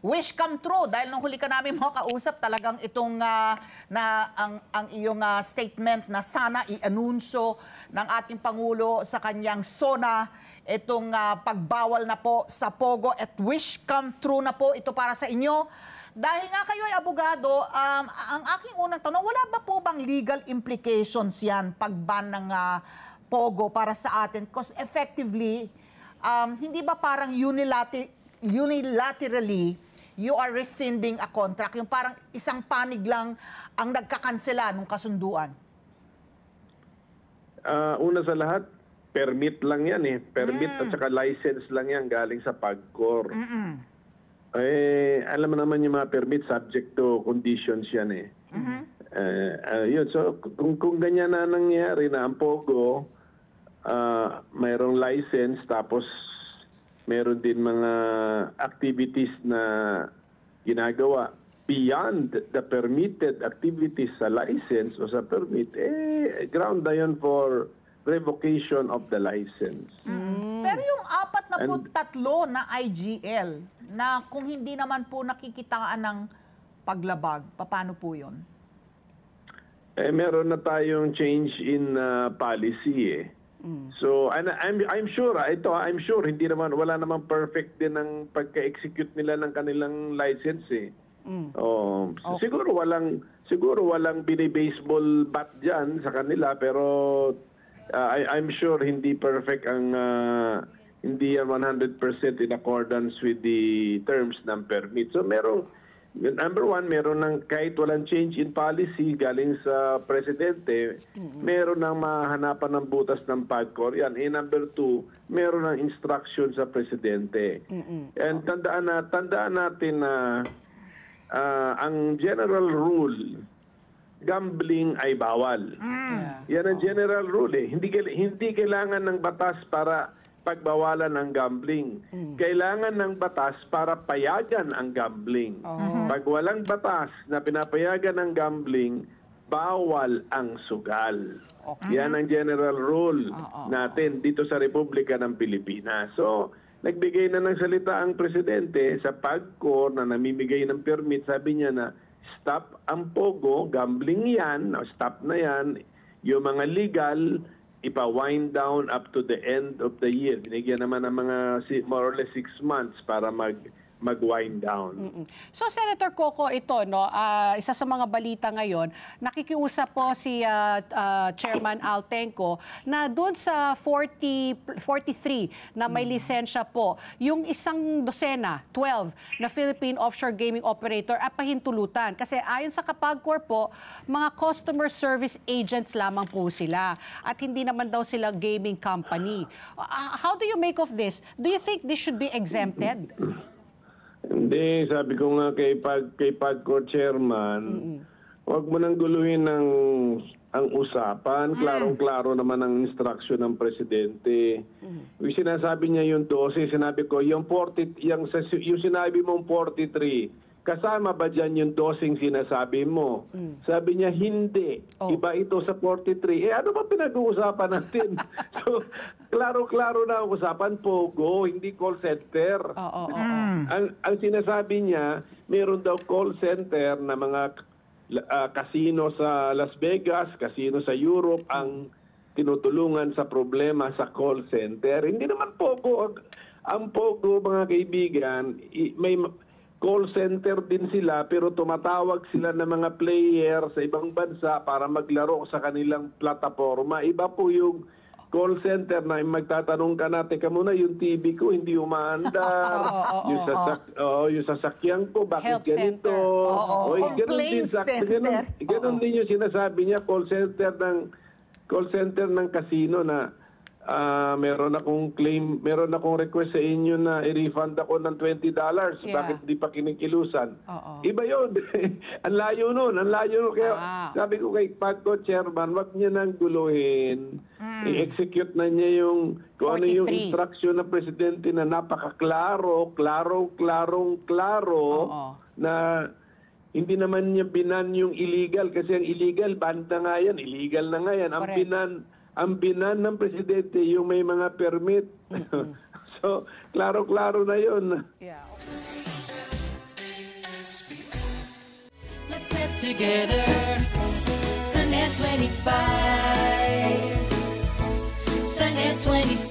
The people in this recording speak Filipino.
wish come true. Dahil nung huli ka namin mga kausap, talagang itong ang iyong statement na sana i-anunsyo ng ating Pangulo sa kanyang SONA itong pagbawal na po sa Pogo at wish come true na po ito para sa inyo. Dahil nga kayo ay abogado, ang aking unang tanong, wala ba po bang legal implications yan pag-ban ng Pogo para sa atin? Because effectively, hindi ba parang unilaterally you are rescinding a contract? Yung parang isang panig lang ang nagkakansela ng kasunduan. Una sa lahat, permit lang yan eh. Permit at saka license lang yan galing sa PAGCOR. Alam mo naman yung mga permit subject to conditions yan eh. Yun. So kung ganyan na nangyari na ang Pogo, mayroong license tapos meron din mga activities na ginagawa beyond the permitted activities sa license o sa permit, ground na yun for revocation of the license. Pero yung 43 na IGL na kung hindi naman po nakikitaan ng paglabag, paano po yun? Meron na tayong change in policy eh. So I'm sure I'm sure hindi naman wala namang perfect din ang pagka-execute nila ng kanilang license eh. Okay. Siguro walang bini-baseball bat diyan sa kanila pero I'm sure hindi perfect ang hindi yan 100% in accordance with the terms ng permit. So number one, meron ng kahit walang change in policy galing sa presidente, meron ng mahanapan ng butas ng PAGCOR. Yan. Number two, meron ng instruction sa presidente. And tandaan natin na ang general rule, gambling ay bawal. Yan ang general rule eh. Hindi kailangan ng batas para pagbawalan ang gambling. Kailangan ng batas para payagan ang gambling. Pag walang batas na pinapayagan ang gambling, bawal ang sugal. Yan ang general rule natin dito sa Republika ng Pilipinas. So, nagbigay na ng salita ang presidente sa PAGCOR na namimigay ng permit. Sabi niya na, stop ang Pogo, gambling yan, stop na yan. Yung mga legal, ipa-wind down up to the end of the year. Binigyan naman ng mga more or less 6 months para mag-wind down. So, Senator Coco, ito, no, isa sa mga balita ngayon, nakikiusap po si Chairman Altenco na doon sa 43 na may lisensya po, yung isang dosena, 12, na Philippine Offshore Gaming Operator at pahintulutan. Kasi ayon sa PAGCOR po, mga customer service agents lamang po sila at hindi naman daw sila gaming company. How do you make of this? Do you think this should be exempted? Hindi, sabi ko nga kay PAGCOR chairman, huwag mo nang guluhin ang usapan. Klarong-klaro naman ang instruction ng presidente. Yung sinasabi niya yung 12, sinabi ko, yung sinabi mong 43, kasama ba dyan yung dosing sinasabi mo? Sabi niya, hindi. Iba ito sa 43. Ano ba pinag-uusapan natin? So, klaro-klaro na ang usapan, Pogo, hindi call center. Ang sinasabi niya, meron daw call center na mga casino sa Las Vegas, casino sa Europe, ang tinutulungan sa problema sa call center. Hindi naman Pogo. Ang Pogo, mga kaibigan, may call center din sila pero tumatawag sila ng mga player sa ibang bansa para maglaro sa kanilang plataforma. Iba po yung call center na magtatanong ka na, teka muna, yung TV ko hindi umaandar, yung sasakyan ko, bakit Health ganito? Ganun din yung sinasabi niya, call center ng casino na meron akong claim, meron akong request sa inyo na i-refund ako ng $20. Bakit di pa kinikilusan? Iba yun. Ang layo nun. Kaya sabi ko kay PAGCOR chairman, wag niya nang guluhin. I-execute na niya yung kung ano yung instruction ng presidente na napakaklaro, klarong na hindi naman niya binan yung illegal kasi ang illegal, ban na nga yan, illegal na nga yan. Ang binan ng presidente yung may mga permit. So, klaro-klaro na yun. Yeah. Let's knit together. Sunnet 25. Sunnet 25.